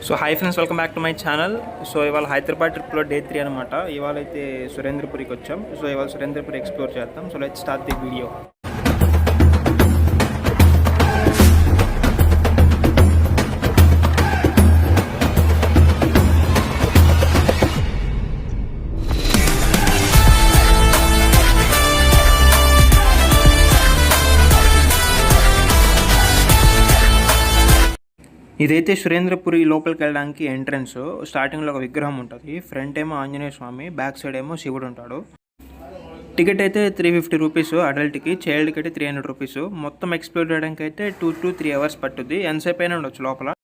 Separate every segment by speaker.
Speaker 1: So hi friends, welcome back to my channel. So ఇవాళ హైదరాబాద్ ట్రిప్లో day 3 అనమాట. ఇవాళ అయితే సురేంద్రపురికి వచ్చాం. సో ఇవాళ సురేంద్రపురి ఎక్స్ప్లోర్ చేద్దాం. So let's start the video. ఇదైతే సురేంద్రపురి లోపలికి వెళ్ళడానికి ఎంట్రన్స్. స్టార్టింగ్లో ఒక విగ్రహం ఉంటుంది, ఫ్రంట్ ఏమో ఆంజనేయ స్వామి, బ్యాక్ సైడ్ ఏమో శివుడు ఉంటాడు. టికెట్ అయితే 350 రూపీస్ అడల్ట్కి, చైల్డ్కి అయితే 300 రూపీస్. మొత్తం ఎక్స్ప్లోర్ చేయడానికి అయితే 2 to 3 అవర్స్ పట్టుద్ది. ఎంతసేపు అయినా ఉండొచ్చు లోపల.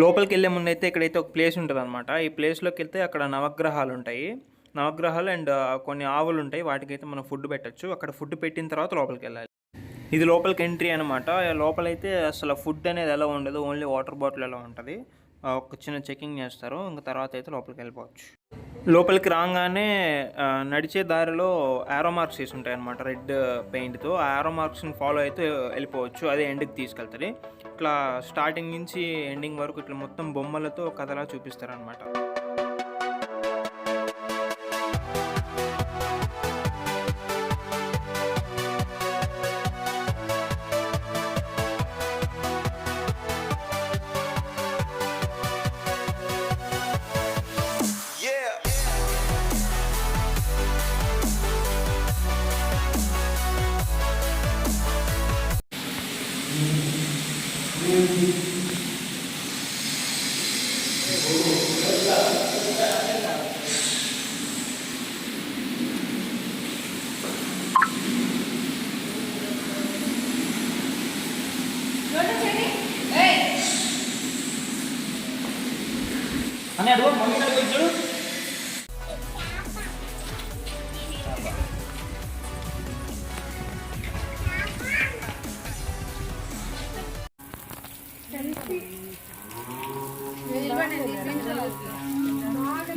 Speaker 1: లోపలికి వెళ్ళే ముందు అయితే ఇక్కడైతే ఒక ప్లేస్ ఉంటుంది అనమాట. ఈ ప్లేస్లోకి వెళ్తే అక్కడ నవగ్రహాలు ఉంటాయి. నవగ్రహాలు అండ్ కొన్ని ఆవులు ఉంటాయి, వాటికైతే మనం ఫుడ్ పెట్టచ్చు. అక్కడ ఫుడ్ పెట్టిన తర్వాత లోపలికి వెళ్ళాలి. ఇది లోపలికి ఎంట్రీ అనమాట. లోపలైతే అసలు ఫుడ్ అనేది ఎలా ఉండదు, ఓన్లీ వాటర్ బాటిల్ ఎలా ఉంటుంది. ఒక చిన్న చెకింగ్ చేస్తారు, ఇంకా తర్వాత అయితే లోపలికి వెళ్ళిపోవచ్చు. లోపలికి రాగానే నడిచే దారిలో యారో మార్క్స్ వేసి ఉంటాయి అనమాట, రెడ్ పెయింట్తో. ఆ యారో మార్క్స్ని ఫాలో అయితే వెళ్ళిపోవచ్చు, అదే ఎండ్కి తీసుకెళ్తుంది. ఇట్లా స్టార్టింగ్ నుంచి ఎండింగ్ వరకు ఇట్లా మొత్తం బొమ్మలతో కథలా చూపిస్తారనమాట. అని అడుగు మమ్మీ అడుగు చూడు.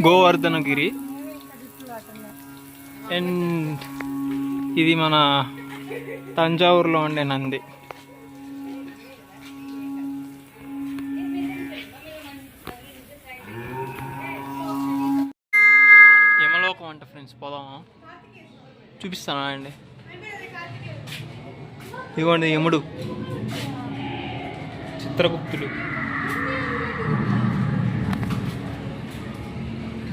Speaker 1: గోవర్ధనగిరి అండ్ ఇది మన తంజావూరులో ఉండే నంది. యమలోకం అంట ఫ్రెండ్స్, పోదామా? చూపిస్తానా అండి. ఇదిగోండి యముడు, చిత్రగుప్తుడు.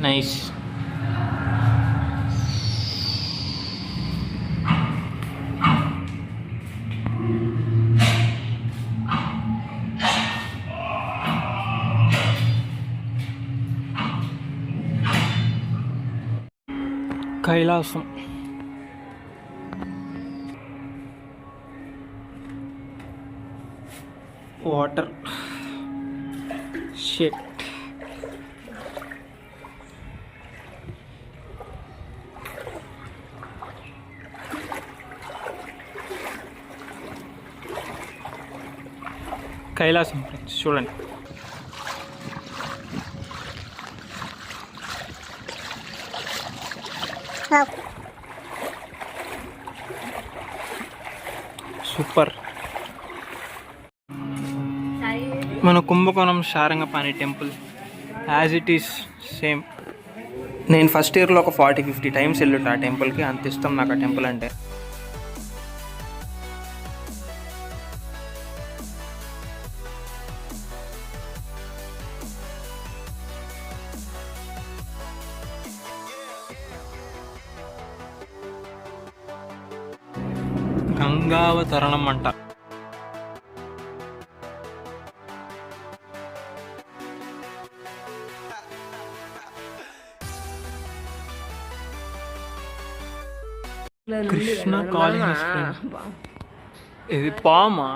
Speaker 1: నైస్. కైలాసం. వాటర్ షెట్. కైలాసం ఫ్రెండ్స్ చూడండి. సూపర్. మన Kumbakonam Sarangapani temple as it is same. నేను ఫస్ట్ ఇయర్లో ఒక 40-50 టైమ్స్ వెళ్ళుంటా ఆ టెంపుల్కి. అంత ఇష్టం నాకు ఆ టెంపుల్ అంటే. గంగావతరణం అంట. కృష్ణ కాలింగ్. ఇది పామా?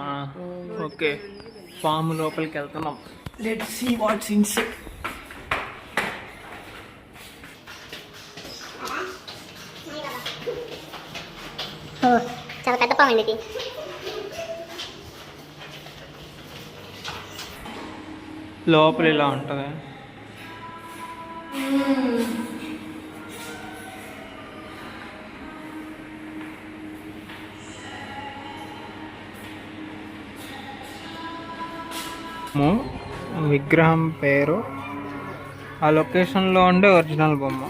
Speaker 1: ఓకే, పాము లోపలికి వెళ్తున్నాం. Let's see what's inside.
Speaker 2: చాలా పెద్ద పాము ఇది.
Speaker 1: లోపల ఇలా ఉంటుంది. విగ్రహం పేరు, ఆ లొకేషన్లో ఉండే ఒరిజినల్ బొమ్మ.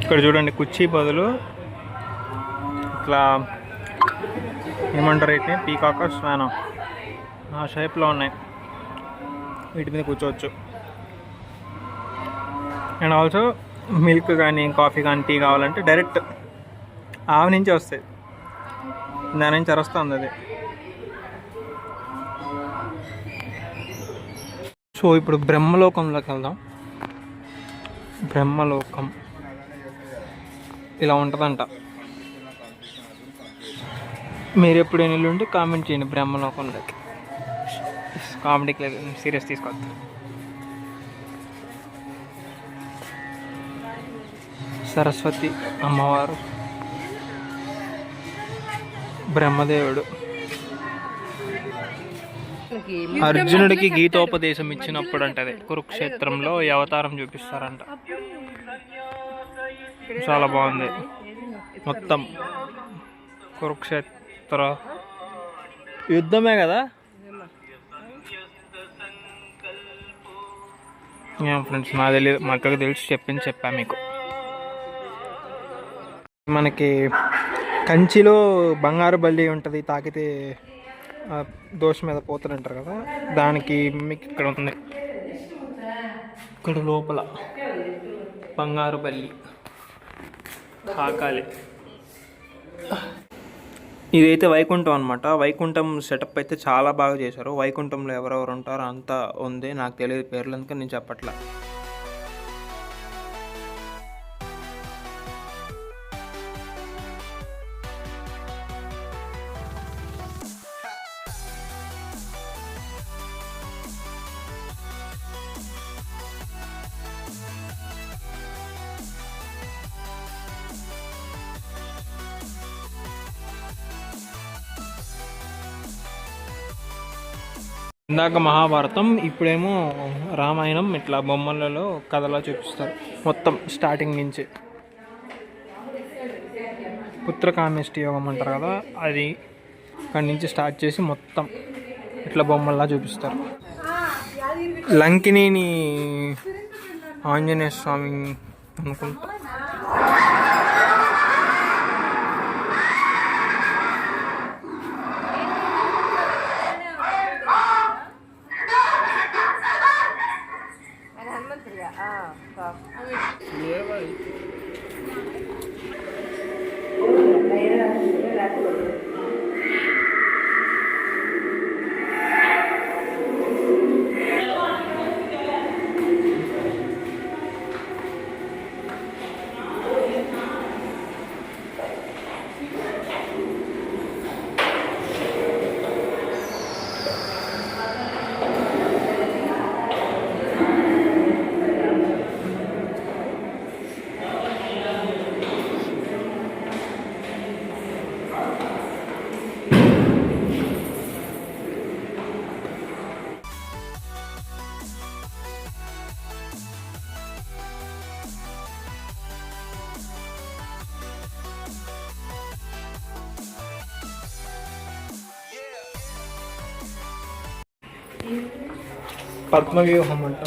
Speaker 1: ఇక్కడ చూడండి, కుర్చీ బదులు ఇట్లా ఏమంటారు అయితే పీకాక్ స్వాన్ ఆ షేప్లో ఉన్నాయి, వీటి మీద కూర్చోవచ్చు. అండ్ ఆల్సో మిల్క్ కానీ కాఫీ కానీ టీ కావాలంటే డైరెక్ట్ ఆవు నుంచి వస్తాయి, దాని నుంచి అరుస్తుంది అది. సో ఇప్పుడు బ్రహ్మలోకంలోకి వెళ్దాం. బ్రహ్మలోకం ఇలా ఉంటుందంట. మీరు ఎప్పుడు ఎన్ని ఉంటే కామెంట్ చేయండి. బ్రహ్మలోకంలోకి కామెడీకి లేదు, సీరియస్ తీసుకోవద్దు. సరస్వతి అమ్మవారు, బ్రహ్మదేవుడు అర్జునుడికి గీతోపదేశం ఇచ్చినప్పుడు అంటే కురుక్షేత్రంలో ఈ అవతారం చూపిస్తారంట. చాలా బాగుంది. మొత్తం కురుక్షేత్ర యుద్ధమే కదా. ఫ్రెండ్స్, నాకు తెలియదు, మా అక్కకు తెలిసి చెప్పా మీకు. మనకి కంచిలో బంగారు బల్లి ఉంటుంది, తాకితే దోషం మీద పోతారంటారు కదా, దానికి మీకు ఇక్కడ ఉంది. ఇక్కడ లోపల బంగారు బల్లి తాకాలి. ఇదైతే వైకుంఠం అనమాట. వైకుంఠం సెటప్ అయితే చాలా బాగా చేశారు. వైకుంఠంలో ఎవరెవరు ఉంటారో అంతా ఉంది. నాకు తెలియదు పేర్లు, అందుకని నేను చెప్పట్లా. ఇందాక మహాభారతం, ఇప్పుడేమో రామాయణం. ఇట్లా బొమ్మలలో కథలా చూపిస్తారు మొత్తం స్టార్టింగ్ నుంచి. పుత్రకామేష్టి యోగం అంటారు కదా, అది అక్కడి నుంచి స్టార్ట్ చేసి మొత్తం ఇట్లా బొమ్మల్లా చూపిస్తారు. లంకిని ఆంజనేయ స్వామి అనుకుంటా. పద్మవ్యూహం అంట.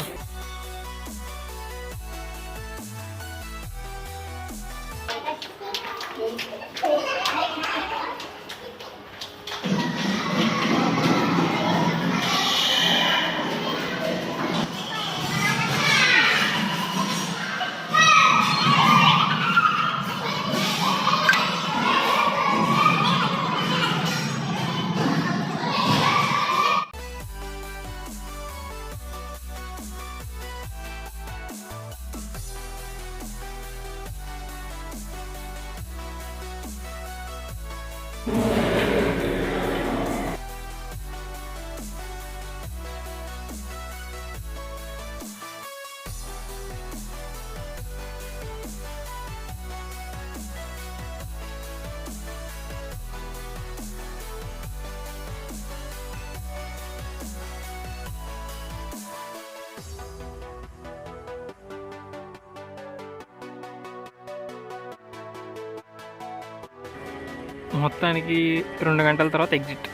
Speaker 1: మొత్తానికి 2 గంటల తర్వాత ఎగ్జిట్.